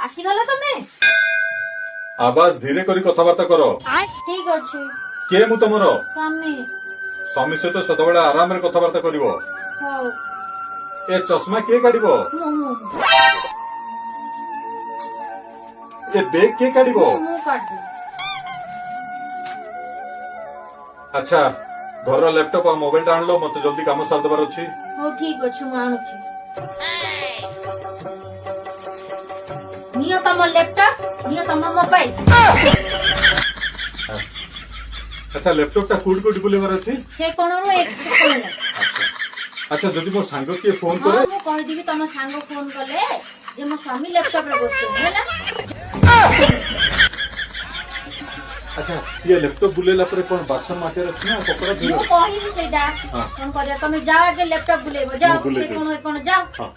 ଆସିଗଲ ତମେ? आवाज धीरे करी कथबार्ता करो। ठीक अच्छे के मु तमरो स्वामी स्वामी सहित सदाबेले आराम रे कथबार्ता करिवो। हो ए चश्मा के काढिबो? मु ए बेग के काढिबो? काट दे। अच्छा घर लैपटॉप और मोबाइल आन लो, मते जल्दी काम सार दबार अछि। हो ठीक अच्छे मु आणुची। नियो तम लैपटॉप नियो तम मोबाइल। अच्छा लैपटॉप टा कोड कोड बुलेबार अछि। से कोनरो एक सेकंड अच्छा अच्छा जदि मो सांग के फोन हां करे मु कहि दिबी तम सांग फोन करले जे मो स्वामी लैपटॉप रे बसते हैला। अच्छा ये लैपटॉप बुलेला पर कोन बासन माटे अछि ना कपड़ा धुलो? मु कहि भी सेटा हां। फोन करिया तमे जाओ आगे लैपटॉप बुलेबो जाओ बुले से दे। कोन जाओ। हां